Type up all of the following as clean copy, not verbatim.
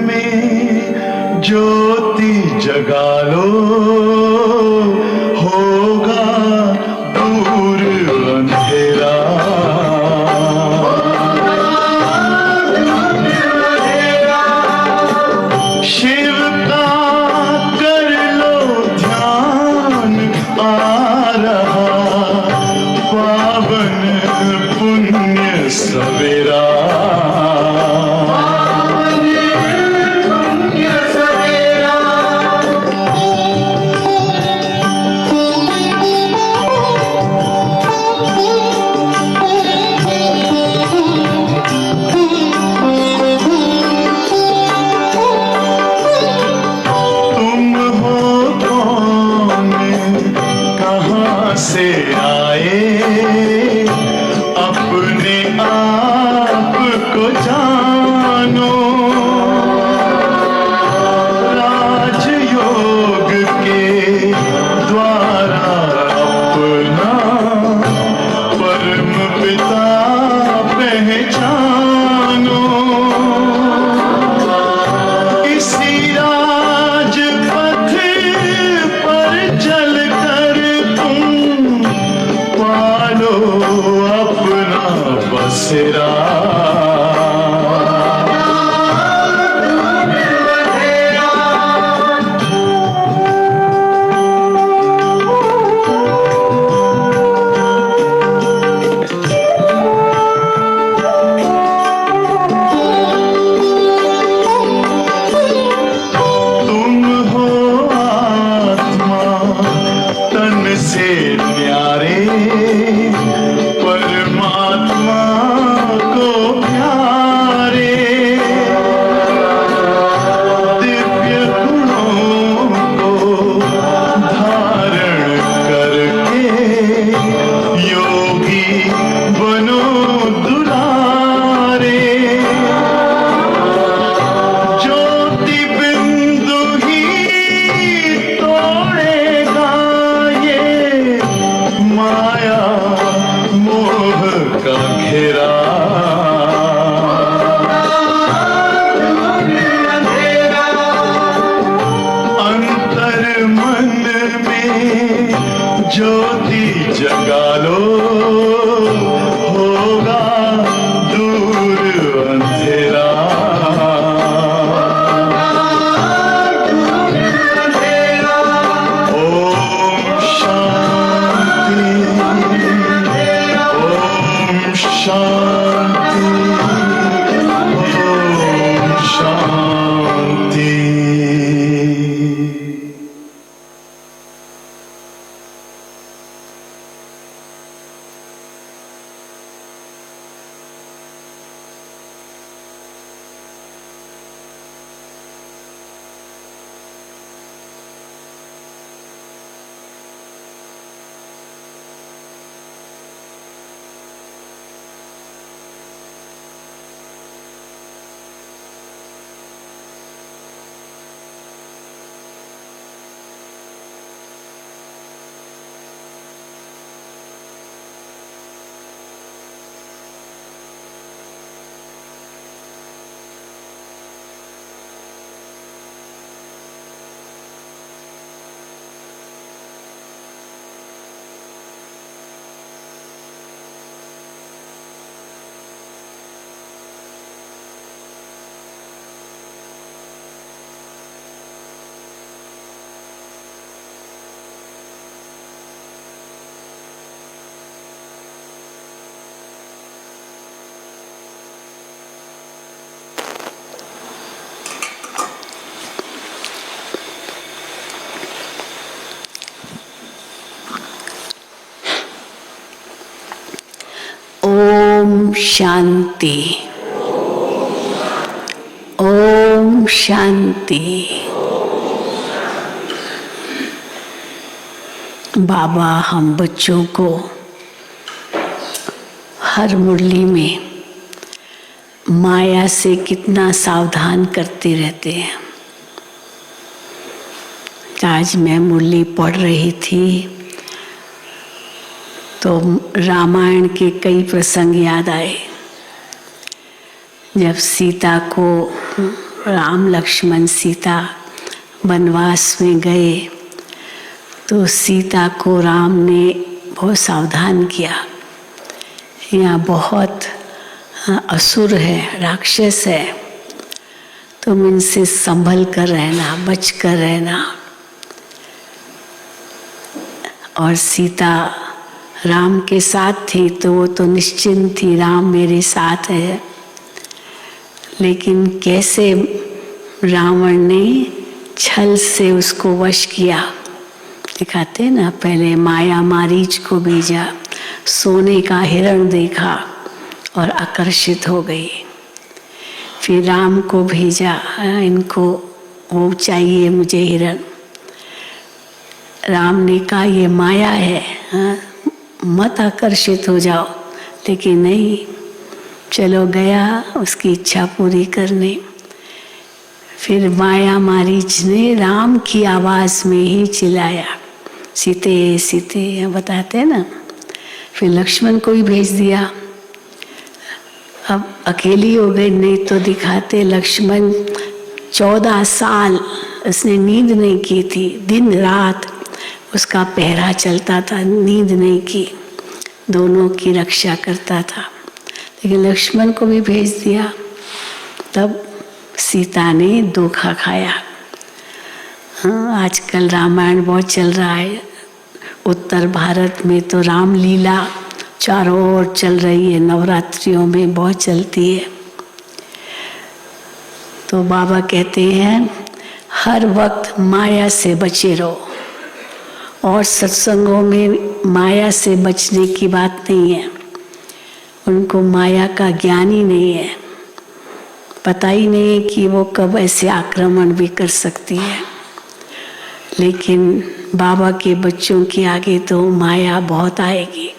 में ज्योति जगा लो, होगा दूर अंधेरा। शिव का कर लो ध्यान, आ रहा पावन पुण्य सवेरा। से आए अपने आप को जानो, राजयोग के द्वारा अपना परम पिता पहचानो। इसी राजपथ पर चलकर पालो अपना बसेरा। तुम हो आत्मा तन से न्यारे, परमात्मा को प्यारे। दिव्य गुणों को धारण करके योगी बनो दुलारे। ज्योति बिंदु ही तोड़ेगा ये माया मोह का घेरा। अंतर मन में ज्योति जगा लो, होगा दूर अंधेरा। ओम शांति, ओम शांति, ओम शांति। ओम शांति, ओम शांति। बाबा हम बच्चों को हर मुरली में माया से कितना सावधान करते रहते हैं। आज मैं मुरली पढ़ रही थी तो रामायण के कई प्रसंग याद आए। जब सीता को राम लक्ष्मण सीता वनवास में गए तो सीता को राम ने बहुत सावधान किया। यहाँ बहुत असुर है, राक्षस है, तुम इनसे संभल कर रहना, बच कर रहना। और सीता राम के साथ थी तो वो तो निश्चिंत थी, राम मेरे साथ है। लेकिन कैसे रावण ने छल से उसको वश किया, दिखाते ना, पहले माया मारीच को भेजा, सोने का हिरण देखा और आकर्षित हो गई। फिर राम को भेजा, इनको वो चाहिए मुझे हिरण। राम ने कहा ये माया है, मत आकर्षित हो जाओ, लेकिन नहीं, चलो गया उसकी इच्छा पूरी करने। फिर माया मारीच ने राम की आवाज में ही चिल्लाया, सीते सीते, बताते हैं ना। फिर लक्ष्मण को भी भेज दिया। अब अकेली हो गई, नहीं तो दिखाते लक्ष्मण 14 साल उसने नींद नहीं की थी, दिन रात उसका पहरा चलता था, नींद नहीं की, दोनों की रक्षा करता था। लेकिन लक्ष्मण को भी भेज दिया, तब सीता ने धोखा खाया। हाँ, आजकल रामायण बहुत चल रहा है, उत्तर भारत में तो रामलीला चारों ओर चल रही है, नवरात्रियों में बहुत चलती है। तो बाबा कहते हैं हर वक्त माया से बचे रहो, और सत्संगों में माया से बचने की बात नहीं है। उनको माया का ज्ञान ही नहीं है, पता ही नहीं है कि वो कब ऐसे आक्रमण भी कर सकती है। लेकिन बाबा के बच्चों के आगे तो माया बहुत आएगी,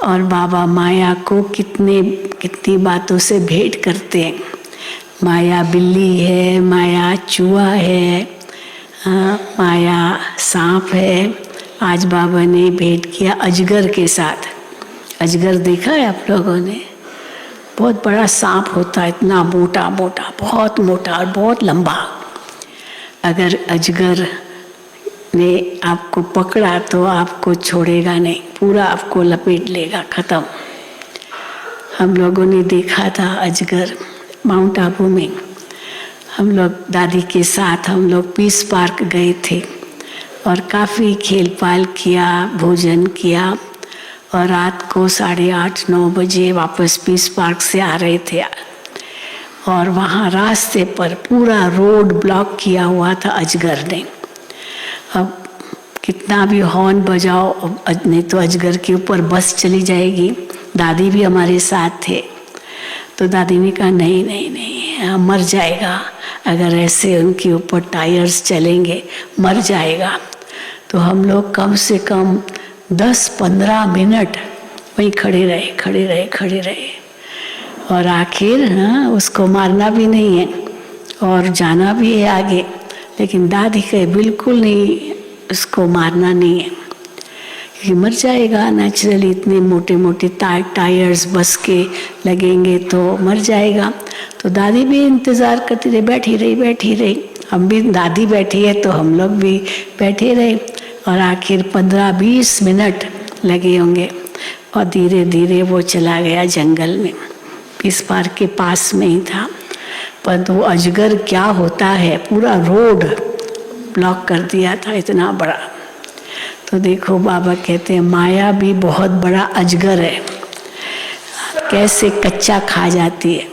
और बाबा माया को कितनी बातों से भेंट करते हैं। माया बिल्ली है, माया चूहा है, माया सांप है। आज बाबा ने भेंट किया अजगर के साथ। अजगर देखा है आप लोगों ने? बहुत बड़ा सांप होता है, इतना मोटा मोटा, बहुत मोटा और बहुत लंबा। अगर अजगर ने आपको पकड़ा तो आपको छोड़ेगा नहीं, पूरा आपको लपेट लेगा, खत्म। हम लोगों ने देखा था अजगर माउंट आबू में। हम लोग दादी के साथ हम लोग पीस पार्क गए थे और काफ़ी खेल पाल किया, भोजन किया, और रात को 8:30-9 बजे वापस पीस पार्क से आ रहे थे। और वहाँ रास्ते पर पूरा रोड ब्लॉक किया हुआ था अजगर ने। अब कितना भी हॉर्न बजाओ, नहीं तो अजगर के ऊपर बस चली जाएगी। दादी भी हमारे साथ थे, तो दादी ने कहा नहीं नहीं नहीं, मर जाएगा, अगर ऐसे उनके ऊपर टायर्स चलेंगे मर जाएगा। तो हम लोग कम से कम 10-15 मिनट वहीं खड़े रहे। और आखिर उसको मारना भी नहीं है और जाना भी है आगे, लेकिन दादी कहे बिल्कुल नहीं, उसको मारना नहीं है, क्योंकि मर जाएगा नेचुरली। इतने मोटे मोटे टायर्स बस के लगेंगे तो मर जाएगा। तो दादी भी इंतज़ार करती रही, बैठी रही। हम भी, दादी बैठी है तो हम लोग भी बैठे रहे। और आखिर 15-20 मिनट लगे होंगे, और धीरे धीरे वो चला गया जंगल में। पीस पार्क के पास में ही था। पर वो अजगर क्या होता है, पूरा रोड ब्लॉक कर दिया था, इतना बड़ा। तो देखो बाबा कहते हैं माया भी बहुत बड़ा अजगर है, कैसे कच्चा खा जाती है,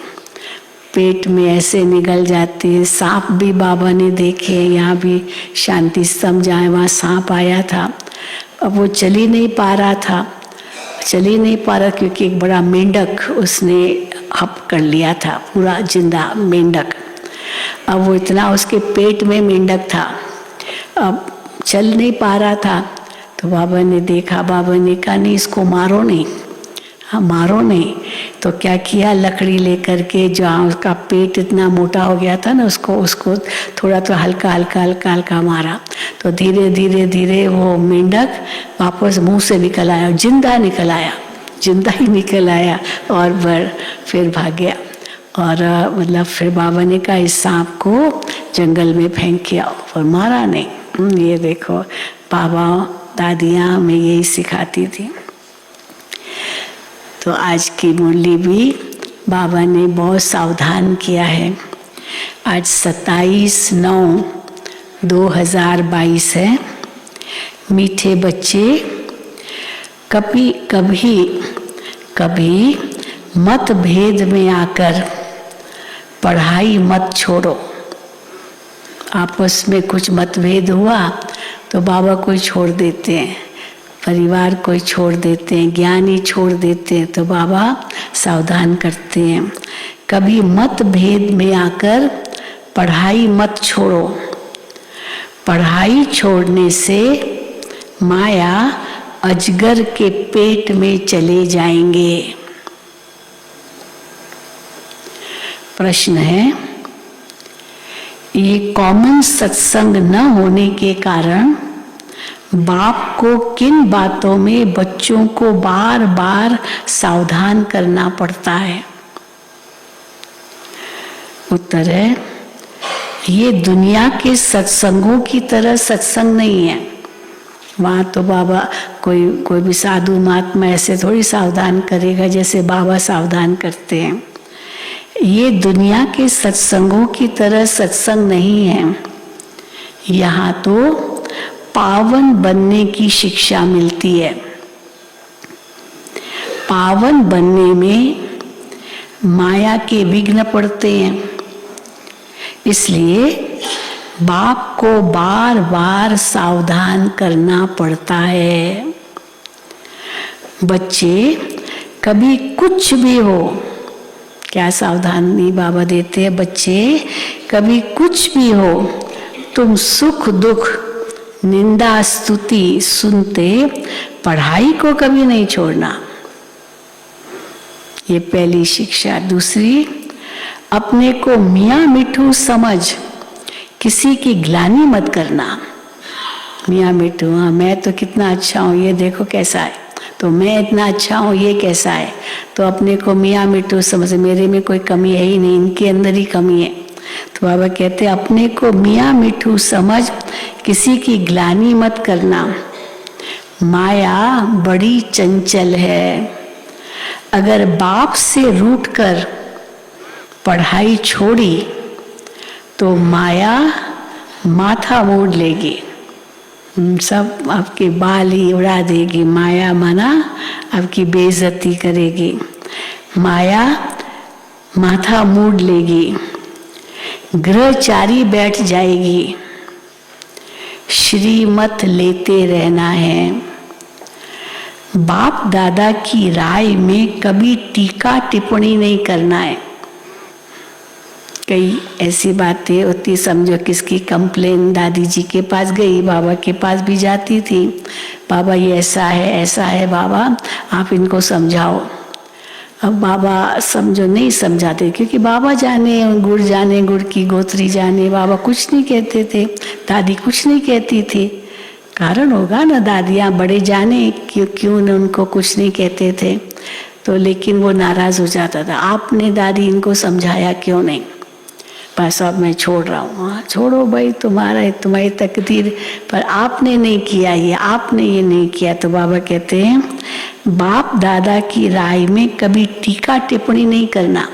पेट में ऐसे निगल जाती है। सांप भी बाबा ने देखे, यहाँ भी शांति स्तंभ जहाँ वहाँ सांप आया था। अब वो चल ही नहीं पा रहा क्योंकि एक बड़ा मेंढक उसने हप कर लिया था, पूरा जिंदा मेंढक। अब वो इतना उसके पेट में मेंढक था, अब चल नहीं पा रहा था। तो बाबा ने देखा, बाबा ने कहा नहीं, इसको मारो नहीं। तो क्या किया, लकड़ी लेकर के, जहाँ उसका पेट इतना मोटा हो गया था ना, उसको थोड़ा तो हल्का मारा। तो धीरे धीरे वो मेंढक वापस मुंह से निकल आया, जिंदा ही निकल आया, और फिर भाग गया। और मतलब फिर बाबा ने कहा इस सांप को जंगल में फेंक के आओ, पर मारा नहीं। ये देखो बाबा दादियाँ हमें यही सिखाती थी। तो आज की मुरली भी बाबा ने बहुत सावधान किया है। आज 27/9/2022 है। मीठे बच्चे, कभी मतभेद में आकर पढ़ाई मत छोड़ो। आपस में कुछ मतभेद हुआ तो बाबा कोई छोड़ देते हैं, परिवार कोई छोड़ देते हैं, ज्ञानी छोड़ देते हैं, तो बाबा सावधान करते हैं। कभी मतभेद में आकर पढ़ाई मत छोड़ो। पढ़ाई छोड़ने से माया अजगर के पेट में चले जाएंगे। प्रश्न है, ये कॉमन सत्संग न होने के कारण बाप को किन बातों में बच्चों को बार बार सावधान करना पड़ता है? उत्तर है, ये दुनिया के सत्संगों की तरह सत्संग नहीं है। वहाँ तो बाबा कोई भी साधु महात्मा ऐसे थोड़ी सावधान करेगा जैसे बाबा सावधान करते हैं। ये दुनिया के सत्संगों की तरह सत्संग नहीं है। यहाँ तो पावन बनने की शिक्षा मिलती है। पावन बनने में माया के विघ्न पड़ते हैं, इसलिए बाप को बार बार सावधान करना पड़ता है। बच्चे कभी कुछ भी हो, क्या सावधानी बाबा देते हैं, बच्चे कभी कुछ भी हो, तुम सुख दुख निंदा स्तुति सुनते पढ़ाई को कभी नहीं छोड़ना। ये पहली शिक्षा। दूसरी, अपने को मियाँ मिठू समझ किसी की ग्लानि मत करना। मियाँ मिठू, हाँ मैं तो कितना अच्छा हूँ, ये देखो कैसा है, तो मैं इतना अच्छा हूँ, ये कैसा है, तो अपने को मियाँ मिठू समझ, मेरे में कोई कमी है ही नहीं, इनके अंदर ही कमी है। तो बाबा कहते हैं अपने को मियाँ मिठू समझ किसी की ग्लानि मत करना। माया बड़ी चंचल है। अगर बाप से रूठकर पढ़ाई छोड़ी तो माया माथा मोड़ लेगी, सब आपके बाल ही उड़ा देगी। माया माना आपकी बेइज्जती करेगी। माया माथा मोड़ लेगी, ग्रहचारी बैठ जाएगी। श्रीमत लेते रहना है। बाप दादा की राय में कभी टीका टिप्पणी नहीं करना है। कई ऐसी बातें होती, समझो किसकी कंप्लेन दादी जी के पास गई, बाबा के पास भी जाती थी, बाबा ये ऐसा है बाबा आप इनको समझाओ। अब बाबा समझो नहीं समझाते, क्योंकि बाबा जाने, गुड़ की गोत्री जाने, बाबा कुछ नहीं कहते थे, दादी कुछ नहीं कहती थी। कारण होगा ना, दादियाँ बड़े जाने क्यों न उनको कुछ नहीं कहते थे। तो लेकिन वो नाराज हो जाता था, आपने दादी इनको समझाया क्यों नहीं, बस अब मैं छोड़ रहा हूँ। हाँ छोड़ो भाई, तुम्हारी तकदीर, पर आपने नहीं किया ये, आपने ये नहीं किया। तो बाबा कहते हैं बाप दादा की राय में कभी टीका टिप्पणी नहीं करना।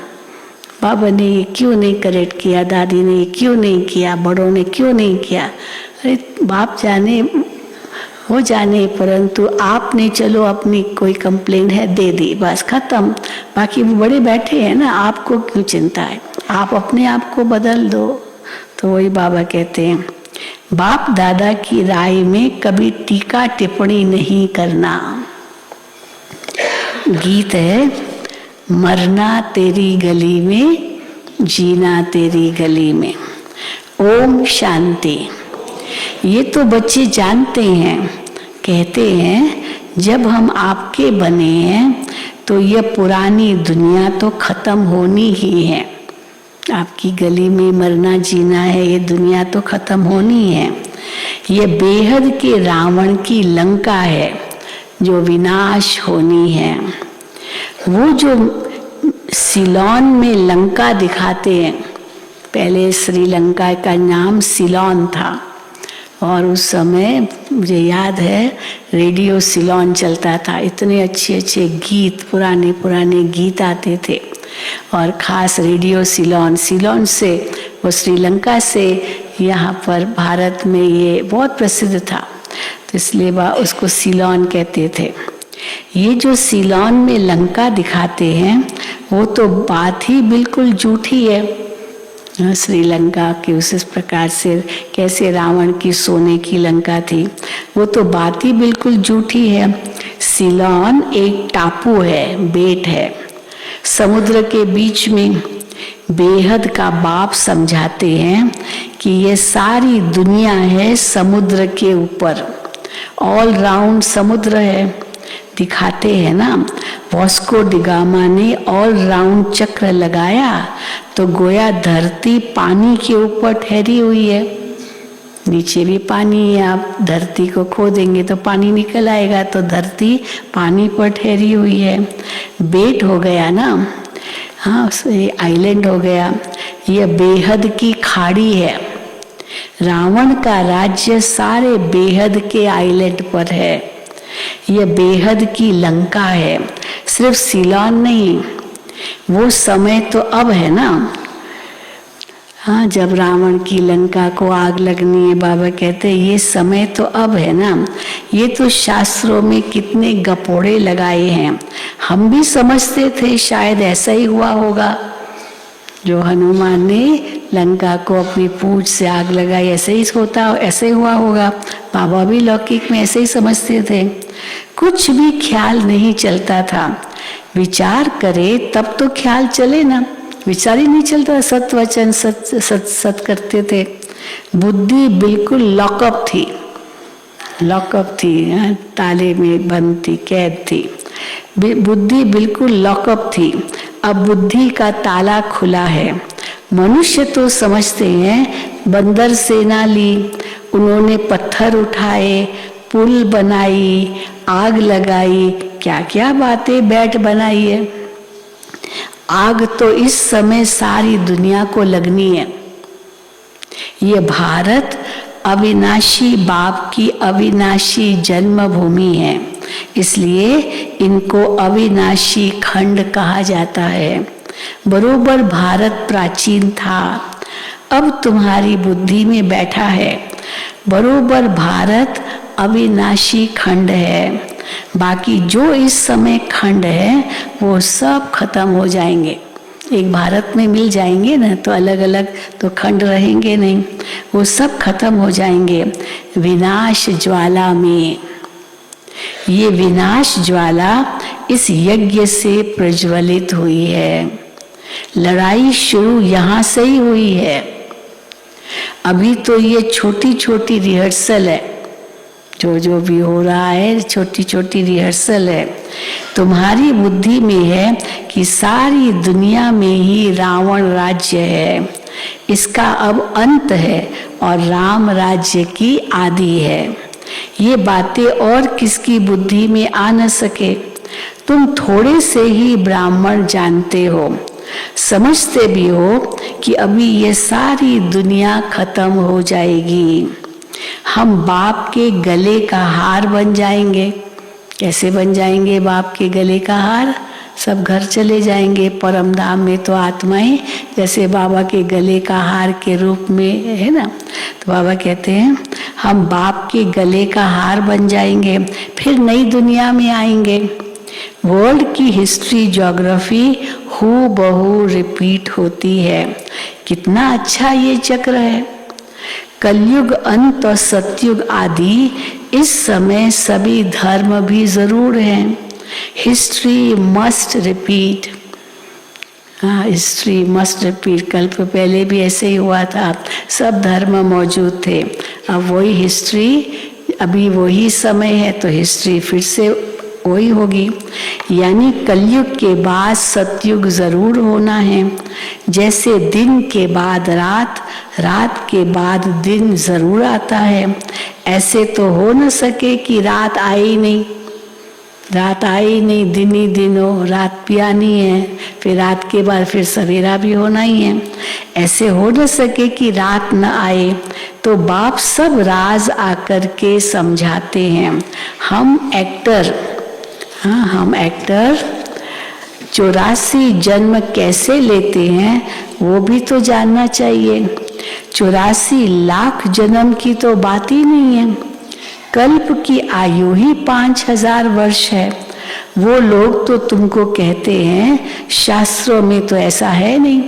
बाबा ने ये क्यों नहीं करेक्ट किया, दादी ने ये क्यों नहीं किया, बड़ों ने क्यों नहीं किया, अरे बाप जाने हो जाने, परंतु आपने चलो अपनी कोई कंप्लेंट है दे दी, बस खत्म। बाकी वो बड़े बैठे हैं ना, आपको क्यों चिंता है, आप अपने आप को बदल दो। तो वही बाबा कहते हैं बाप दादा की राय में कभी टीका टिप्पणी नहीं करना। गीत है, मरना तेरी गली में, जीना तेरी गली में। ओम शांति। ये तो बच्चे जानते हैं, कहते हैं जब हम आपके बने हैं तो ये पुरानी दुनिया तो खत्म होनी ही है। आपकी गली में मरना जीना है, ये दुनिया तो खत्म होनी है। ये बेहद के रावण की लंका है जो विनाश होनी है। वो जो सिलोन में लंका दिखाते हैं। पहले श्रीलंका का नाम सिलोन था और उस समय मुझे याद है रेडियो सिलोन चलता था। इतने अच्छे अच्छे गीत, पुराने पुराने गीत आते थे और ख़ास रेडियो सिलोन से वो श्रीलंका से यहाँ पर भारत में ये बहुत प्रसिद्ध था, तो इसलिए उसको सिलोन कहते थे। ये जो सिलोन में लंका दिखाते हैं वो तो बात ही बिल्कुल झूठी है। श्रीलंका की उस प्रकार से कैसे रावण की सोने की लंका थी, वो तो बात ही बिल्कुल झूठी है। सिलोन एक टापू है, बेट है समुद्र के बीच में। बेहद का बाप समझाते हैं कि ये सारी दुनिया है समुद्र के ऊपर, ऑल राउंड समुद्र है। दिखाते हैं ना, वास्को डिगामा ने ऑल राउंड चक्र लगाया तो गोया धरती पानी के ऊपर ठहरी हुई है। नीचे भी पानी है, आप धरती को खोदेंगे तो पानी निकल आएगा, तो धरती पानी पर ठहरी हुई है। बेट हो गया ना, हाँ आइलैंड हो गया। यह बेहद की खाड़ी है। रावण का राज्य सारे बेहद के आइलैंड पर है। यह बेहद की लंका है, सिर्फ सिलोन नहीं। वो समय तो अब है ना, हाँ जब रावण की लंका को आग लगनी है, बाबा कहते हैं ये समय तो अब है ना। ये तो शास्त्रों में कितने गपोड़े लगाए हैं। हम भी समझते थे शायद ऐसा ही हुआ होगा, जो हनुमान ने लंका को अपनी पूंछ से आग लगाई, ऐसे ही होता, ऐसे हुआ होगा। बाबा भी लौकिक में ऐसे ही समझते थे। कुछ भी ख्याल नहीं चलता था। विचार करे तब तो ख्याल चले ना, विचार ही नहीं चलता। सत वचन सत करते थे। बुद्धि बिल्कुल लॉकअप थी, ताले में बंद थी, कैद थी। बुद्धि बिल्कुल लॉकअप थी। अब बुद्धि का ताला खुला है। मनुष्य तो समझते हैं बंदर सेना ली, उन्होंने पत्थर उठाए, पुल बनाई, आग लगाई, क्या क्या बातें बैठ बनाई है। आग तो इस समय सारी दुनिया को लगनी है। ये भारत अविनाशी बाप की अविनाशी जन्मभूमि है, इसलिए इनको अविनाशी खंड कहा जाता है। बरोबर भारत प्राचीन था, अब तुम्हारी बुद्धि में बैठा है। बरोबर भारत अविनाशी खंड है। बाकी जो इस समय खंड है वो सब खत्म हो जाएंगे। एक भारत में मिल जाएंगे ना, तो अलग अलग तो खंड रहेंगे नहीं, वो सब खत्म हो जाएंगे विनाश ज्वाला में। ये विनाश ज्वाला इस यज्ञ से प्रज्वलित हुई है। लड़ाई शुरू यहाँ से ही हुई है। अभी तो ये छोटी छोटी रिहर्सल है, जो भी हो रहा है छोटी छोटी रिहर्सल है। तुम्हारी बुद्धि में है कि सारी दुनिया में ही रावण राज्य है, इसका अब अंत है और राम राज्य की आदि है। ये बातें और किसकी बुद्धि में आ न सके। तुम थोड़े से ही ब्राह्मण जानते हो, समझते भी हो कि अभी ये सारी दुनिया खत्म हो जाएगी। हम बाप के गले का हार बन जाएंगे। कैसे बन जाएंगे बाप के गले का हार? सब घर चले जाएंगे परम धाम में, तो आत्माएं जैसे बाबा के गले का हार के रूप में है ना। तो बाबा कहते हैं हम बाप के गले का हार बन जाएंगे, फिर नई दुनिया में आएंगे। वर्ल्ड की हिस्ट्री ज्योग्राफी हूबहू रिपीट होती है। कितना अच्छा ये चक्र है। कलयुग अंत और सतयुग आदि, इस समय सभी धर्म भी जरूर हैं। History must repeat. हाँ, हिस्ट्री मस्ट रिपीट। कल पहले भी ऐसे ही हुआ था, सब धर्म मौजूद थे। अब वही हिस्ट्री, अभी वही समय है तो हिस्ट्री फिर से वही होगी। यानी कलयुग के बाद सतयुग जरूर होना है। जैसे दिन के बाद रात, रात के बाद दिन जरूर आता है। ऐसे तो हो न सके कि रात आए ही नहीं, रात आई नहीं, दिन ही दिन हो, रात भी आनी है, फिर रात के बाद फिर सवेरा भी होना ही है। ऐसे हो न सके कि रात न आए। तो बाप सब राज आकर के समझाते हैं। हम एक्टर, हाँ हम एक्टर 84 जन्म कैसे लेते हैं वो भी तो जानना चाहिए। 84 लाख जन्म की तो बात ही नहीं है। कल्प की आयु ही 5000 वर्ष है। वो लोग तो तुमको कहते हैं शास्त्रों में तो ऐसा है नहीं।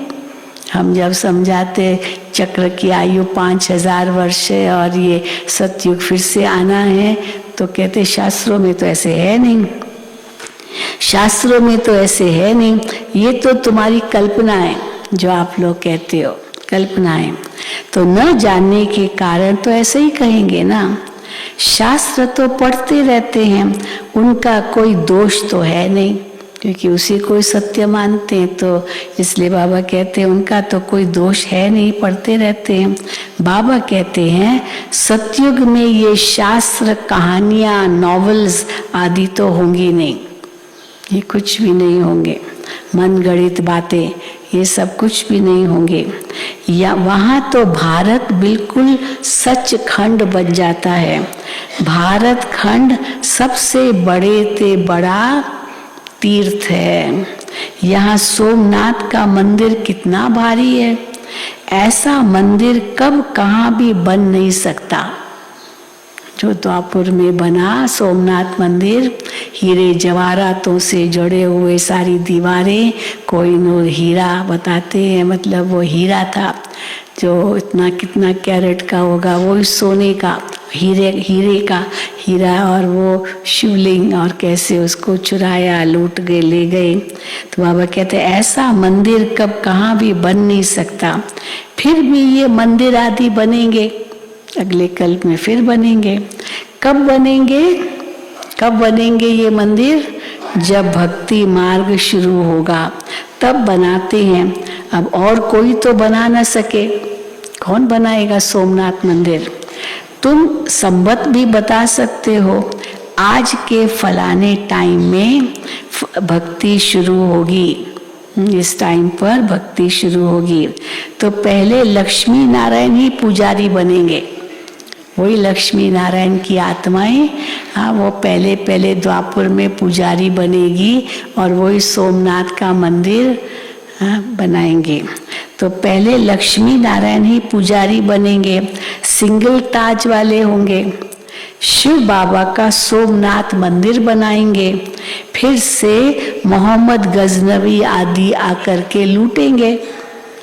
हम जब समझाते चक्र की आयु 5000 वर्ष है और ये सतयुग फिर से आना है, तो कहते शास्त्रों में तो ऐसे है नहीं, शास्त्रों में तो ऐसे है नहीं, ये तो तुम्हारी कल्पना है जो आप लोग कहते हो, कल्पना है। तो न जानने के कारण तो ऐसे ही कहेंगे ना। शास्त्र तो पढ़ते रहते हैं, उनका कोई दोष तो है नहीं, क्योंकि उसी को सत्य मानते हैं। तो इसलिए बाबा कहते हैं उनका तो कोई दोष है नहीं, पढ़ते रहते हैं। बाबा कहते हैं सतयुग में ये शास्त्र, कहानियां, नॉवेल्स आदि तो होंगी नहीं, ये कुछ भी नहीं होंगे। मन गढ़ित बातें ये सब कुछ भी नहीं होंगे। या वहाँ तो भारत बिल्कुल सचखंड बन जाता है। भारत खंड सबसे बड़े से बड़ा तीर्थ है। यहाँ सोमनाथ का मंदिर कितना भारी है, ऐसा मंदिर कब कहाँ भी बन नहीं सकता। जो द्वापुर में बना सोमनाथ मंदिर, हीरे जवाहरातों से जुड़े हुए सारी दीवारें, कोहिनूर हीरा बताते हैं, मतलब वो हीरा था जो इतना कितना कैरेट का होगा, वो सोने का, हीरे का हीरा, और वो शिवलिंग, और कैसे उसको चुराया, लूट गए, ले गए। तो बाबा कहते हैं ऐसा मंदिर कब कहाँ भी बन नहीं सकता। फिर भी ये मंदिर आदि बनेंगे, अगले कल्प में फिर बनेंगे। कब बनेंगे, कब बनेंगे ये मंदिर? जब भक्ति मार्ग शुरू होगा तब बनाते हैं। अब और कोई तो बना न सके, कौन बनाएगा सोमनाथ मंदिर? तुम संबत भी बता सकते हो, आज के फलाने टाइम में भक्ति शुरू होगी, इस टाइम पर भक्ति शुरू होगी। तो पहले लक्ष्मी नारायण ही पुजारी बनेंगे, वही लक्ष्मी नारायण की आत्माएं, हाँ वो पहले पहले द्वापुर में पुजारी बनेगी और वही सोमनाथ का मंदिर बनाएंगे। तो पहले लक्ष्मी नारायण ही पुजारी बनेंगे, सिंगल ताज वाले होंगे। शिव बाबा का सोमनाथ मंदिर बनाएंगे, फिर से मोहम्मद गजनवी आदि आकर के लूटेंगे,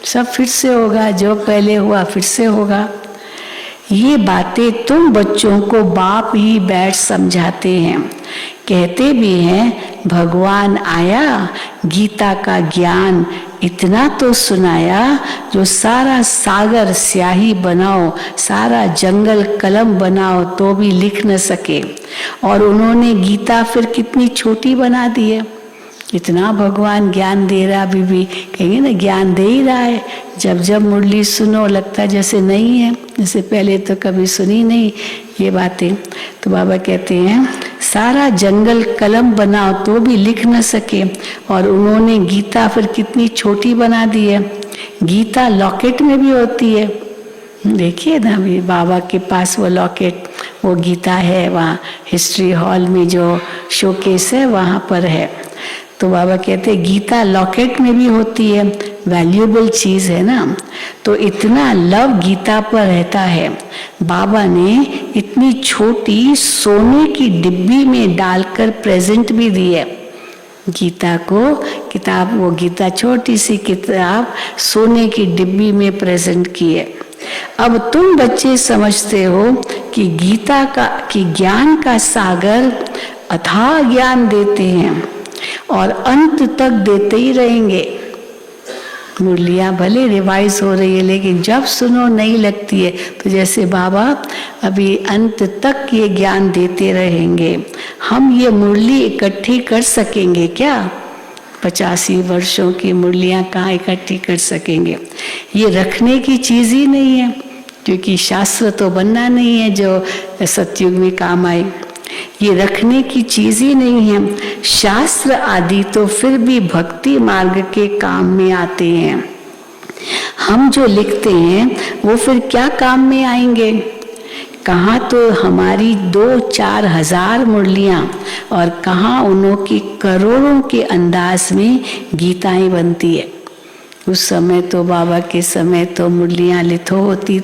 सब फिर से होगा, जो पहले हुआ फिर से होगा। ये बातें तुम बच्चों को बाप ही बैठ समझाते हैं। कहते भी हैं भगवान आया, गीता का ज्ञान इतना तो सुनाया, जो सारा सागर स्याही बनाओ, सारा जंगल कलम बनाओ तो भी लिख न सके। और उन्होंने गीता फिर कितनी छोटी बना दी है। इतना भगवान ज्ञान दे रहा, अभी भी कहेंगे ना ज्ञान दे ही रहा है। जब जब मुरली सुनो लगता है जैसे नहीं है, जैसे पहले तो कभी सुनी नहीं ये बातें। तो बाबा कहते हैं सारा जंगल कलम बनाओ तो भी लिख न सके, और उन्होंने गीता फिर कितनी छोटी बना दी है। गीता लॉकेट में भी होती है, देखिए ना अभी बाबा के पास वो लॉकेट, वो गीता है वहाँ हिस्ट्री हॉल में जो शोकेस है वहाँ पर है। तो बाबा कहते हैं गीता लॉकेट में भी होती है, वैल्यूएबल चीज है ना। तो इतना लव गीता पर रहता है। बाबा ने इतनी छोटी सोने की डिब्बी में डालकर प्रेजेंट भी दी है गीता को। किताब, वो गीता छोटी सी किताब सोने की डिब्बी में प्रेजेंट की है। अब तुम बच्चे समझते हो कि गीता का, कि ज्ञान का सागर अथाह ज्ञान देते हैं और अंत तक देते ही रहेंगे। मुरलियाँ भले रिवाइज हो रही है, लेकिन जब सुनो नहीं लगती है। तो जैसे बाबा अभी अंत तक ये ज्ञान देते रहेंगे। हम ये मुरली इकट्ठी कर सकेंगे क्या? 85 वर्षों की मुरलियाँ कहाँ इकट्ठी कर सकेंगे? ये रखने की चीज ही नहीं है, क्योंकि शास्त्र तो बनना नहीं है जो सतयुग में काम आए। ये रखने की चीज ही नहीं है। शास्त्र आदि तो फिर भी भक्ति मार्ग के काम में आते हैं। हम जो लिखते हैं वो फिर क्या काम में आएंगे? कहाँ तो हमारी 2-4 हजार मुरलियाँ और कहाँ उन्हों की करोड़ों के अंदाज में गीताएं बनती है। उस समय तो बाबा के समय तो मुरलियाँ लिथो होती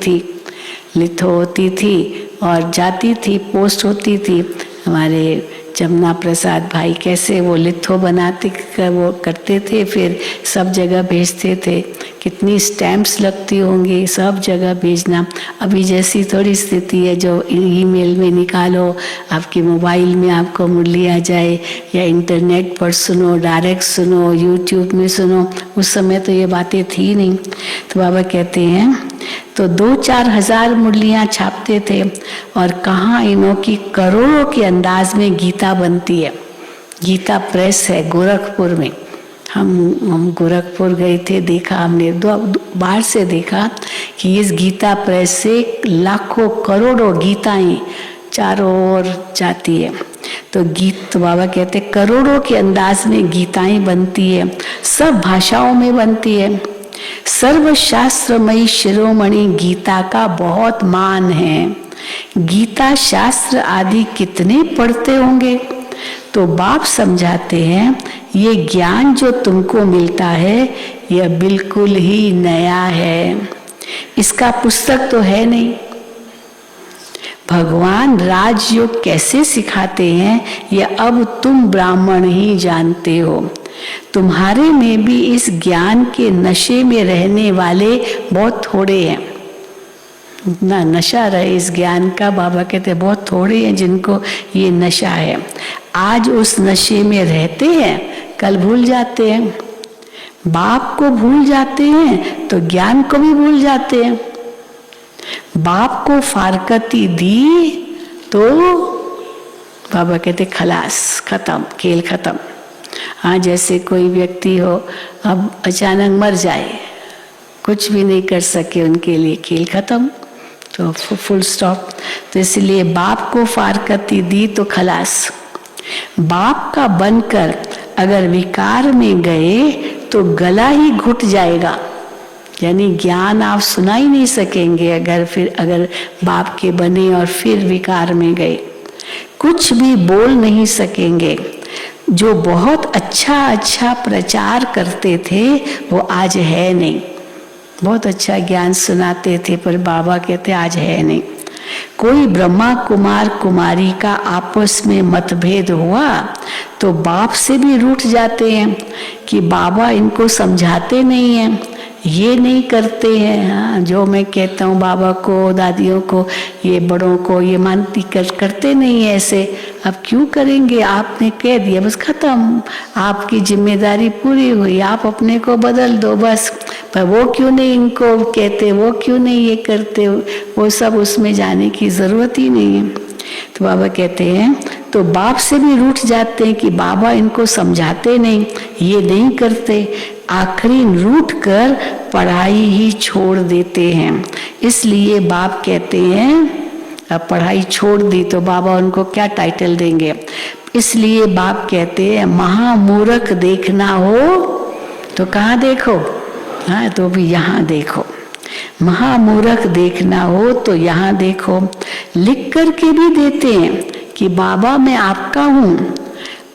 थी और जाती थी, पोस्ट होती थी। हमारे जमुना प्रसाद भाई कैसे वो लिथो बनाते वो करते थे, फिर सब जगह भेजते थे। कितनी स्टैम्प्स लगती होंगी, सब जगह भेजना। अभी जैसी थोड़ी स्थिति है जो ईमेल में निकालो, आपके मोबाइल में आपको मुरली आ जाए, या इंटरनेट पर सुनो, डायरेक्ट सुनो, यूट्यूब में सुनो। उस समय तो ये बातें थी नहीं। तो बाबा कहते हैं तो 2-4 हजार मुरलियाँ छापते थे और कहाँ इन्हों की करोड़ों के अंदाज में गीता बनती है। गीता प्रेस है गोरखपुर में। हम गोरखपुर गए थे, देखा हमने, बाहर से देखा कि इस गीता प्रेस से लाखों करोड़ों गीताएं चारों ओर जाती है। तो बाबा कहते करोड़ों के अंदाज में गीताएं बनती है, सब भाषाओं में बनती है। सर्वशास्त्रमयी शिरोमणि गीता का बहुत मान है। गीता शास्त्र आदि कितने पढ़ते होंगे? तो बाप समझाते हैं ये ज्ञान जो तुमको मिलता है यह बिल्कुल ही नया है, इसका पुस्तक तो है नहीं। भगवान राजयोग कैसे सिखाते हैं यह अब तुम ब्राह्मण ही जानते हो। तुम्हारे में भी इस ज्ञान के नशे में रहने वाले बहुत थोड़े हैं। ना नशा रहे इस ज्ञान का, बाबा कहते बहुत थोड़े हैं जिनको ये नशा है। आज उस नशे में रहते हैं, कल भूल जाते हैं। बाप को भूल जाते हैं तो ज्ञान को भी भूल जाते हैं। बाप को फारकती दी तो बाबा कहते खलास, खत्म, खेल खत्म। हाँ, जैसे कोई व्यक्ति हो अब अचानक मर जाए, कुछ भी नहीं कर सके उनके लिए, खेल खत्म, तो फुल स्टॉप। तो इसलिए बाप को फारकती दी तो खलास। बाप का बनकर अगर विकार में गए तो गला ही घुट जाएगा, यानी ज्ञान आप सुना ही नहीं सकेंगे। अगर बाप के बने और फिर विकार में गए, कुछ भी बोल नहीं सकेंगे। जो बहुत अच्छा प्रचार करते थे वो आज है नहीं। बहुत अच्छा ज्ञान सुनाते थे पर बाबा कहते आज है नहीं। कोई ब्रह्मा कुमार कुमारी का आपस में मतभेद हुआ तो बाप से भी रूठ जाते हैं कि बाबा इनको समझाते नहीं हैं, ये नहीं करते हैं। हाँ, जो मैं कहता हूँ बाबा को, दादियों को, ये बड़ों को, ये मानती करते नहीं है ऐसे। अब क्यों करेंगे? आपने कह दिया बस खत्म, आपकी जिम्मेदारी पूरी हुई, आप अपने को बदल दो बस। पर वो क्यों नहीं इनको कहते, वो क्यों नहीं ये करते, वो सब उसमें जाने की जरूरत ही नहीं है। तो बाबा कहते हैं तो बाप से भी रूठ जाते हैं कि बाबा इनको समझाते नहीं, ये नहीं करते। आखिरी रूठ कर पढ़ाई ही छोड़ देते हैं। इसलिए बाप कहते हैं अब पढ़ाई छोड़ दी तो बाबा उनको क्या टाइटल देंगे। इसलिए बाप कहते हैं महामूर्ख देखना हो तो कहाँ देखो, हाँ तो भी यहाँ देखो। महामूर्ख देखना हो तो यहाँ देखो। लिख कर के भी देते हैं कि बाबा मैं आपका हूँ,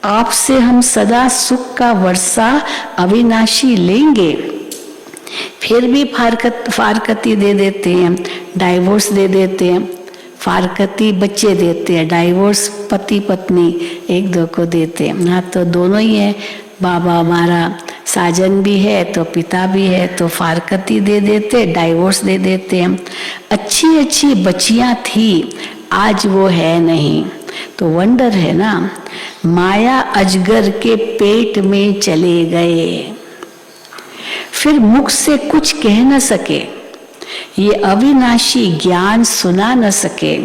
आपसे हम सदा सुख का वर्षा अविनाशी लेंगे। फिर भी फारकती दे देते हैं, डाइवोर्स दे देते हैं। फारकती बच्चे देते हैं, डाइवोर्स पति पत्नी एक दो को देते हैं। हाँ तो दोनों ही है, बाबा हमारा साजन भी है तो पिता भी है, तो फारकती दे देते, डाइवोर्स दे देते हैं। अच्छी बच्चियां थी, आज वो है नहीं। तो वंडर है ना, माया अजगर के पेट में चले गए, फिर मुख से कुछ कह न सके, ये अविनाशी ज्ञान सुना न सके।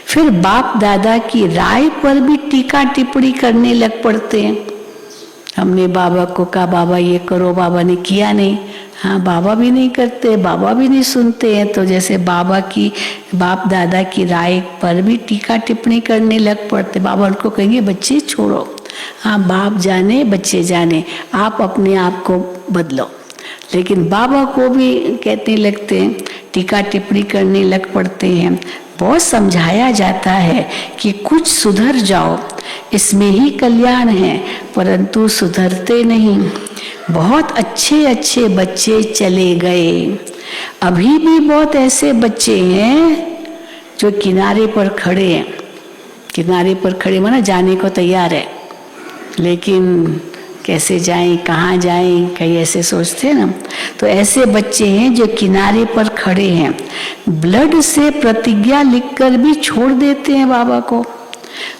फिर बाप दादा की राय पर भी टीका टिप्पणी करने लग पड़ते हैं। हमने बाबा को कहा बाबा ये करो, बाबा ने किया नहीं। हाँ, बाबा भी नहीं करते, बाबा भी नहीं सुनते हैं, तो जैसे बाबा की बाप दादा की राय पर भी टीका टिप्पणी करने लग पड़ते। बाबा उनको कहेंगे बच्चे छोड़ो, हाँ बाप जाने बच्चे जाने, आप अपने आप को बदलो। लेकिन बाबा को भी कहने लगते हैं, टीका टिप्पणी करने लग पड़ते हैं। बहुत समझाया जाता है कि कुछ सुधर जाओ, इसमें ही कल्याण है, परंतु सुधरते नहीं। बहुत अच्छे अच्छे बच्चे चले गए, अभी भी बहुत ऐसे बच्चे हैं जो किनारे पर खड़े हैं। किनारे पर खड़े माना जाने को तैयार है, लेकिन कैसे जाएं, कहाँ जाएं, कहीं ऐसे सोचते हैं ना। तो ऐसे बच्चे हैं जो किनारे पर खड़े हैं, ब्लड से प्रतिज्ञा लिखकर भी छोड़ देते हैं बाबा को।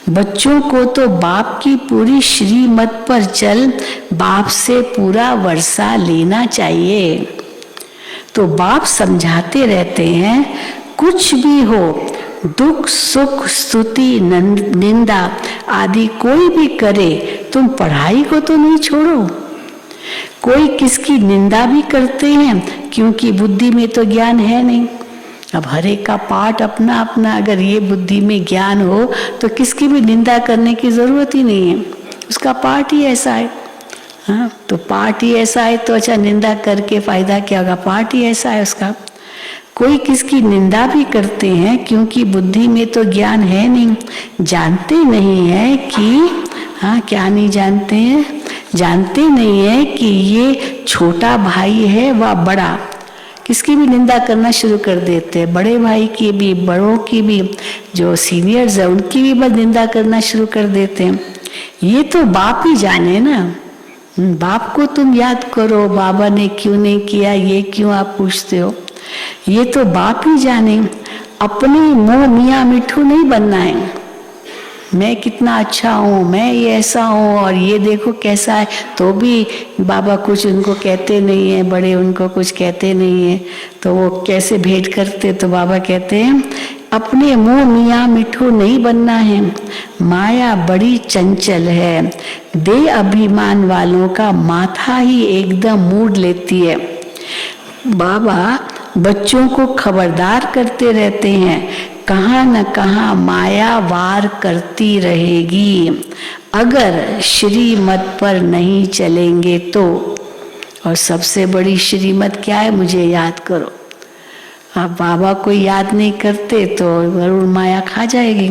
बच्चों को तो बाप की पूरी श्रीमत पर चल, बाप से पूरा वर्षा लेना चाहिए। तो बाप समझाते रहते हैं, कुछ भी हो, दुख सुख स्तुति निंदा आदि कोई भी करे, तुम पढ़ाई को तो नहीं छोड़ो। कोई किसकी निंदा भी करते हैं, क्योंकि बुद्धि में तो ज्ञान है नहीं। अब हर एक का पाठ अपना अपना, अगर ये बुद्धि में ज्ञान हो तो किसकी भी निंदा करने की जरूरत ही नहीं है, उसका पाठ ही ऐसा है। हाँ, तो पाठ ही ऐसा है तो अच्छा, निंदा करके फायदा क्या होगा, पाठ ही ऐसा है उसका। कोई किसकी निंदा भी करते हैं, क्योंकि बुद्धि में तो ज्ञान है नहीं, जानते नहीं है कि, हाँ क्या नहीं जानते हैं, जानते नहीं है कि ये छोटा भाई है व बड़ा। किसकी भी निंदा करना शुरू कर देते हैं, बड़े भाई की भी, बड़ों की भी, जो सीनियर्स है उनकी भी बस निंदा करना शुरू कर देते हैं। ये तो बाप ही जाने ना, बाप को तुम याद करो, बाबा ने क्यों नहीं किया, ये क्यों आप पूछते हो। ये तो बाप ही जाने, अपने मुंह मियाँ मिठू नहीं बनना है। मैं कितना अच्छा हूँ, मैं ये ऐसा हूँ और ये देखो कैसा है, तो भी बाबा कुछ उनको कहते नहीं है, बड़े उनको कुछ कहते नहीं है, तो वो कैसे भेंट करते, तो बाबा कहते हैं अपने मुंह मियाँ मिठू नहीं बनना है, माया बड़ी चंचल है, दे अभिमान वालों का माथा ही एकदम मूड लेती है। बाबा बच्चों को खबरदार करते रहते हैं, कहाँ न कहाँ माया वार करती रहेगी, अगर श्रीमत पर नहीं चलेंगे तो। और सबसे बड़ी श्रीमत क्या है, मुझे याद करो। आप बाबा को याद नहीं करते तो वरुण माया खा जाएगी।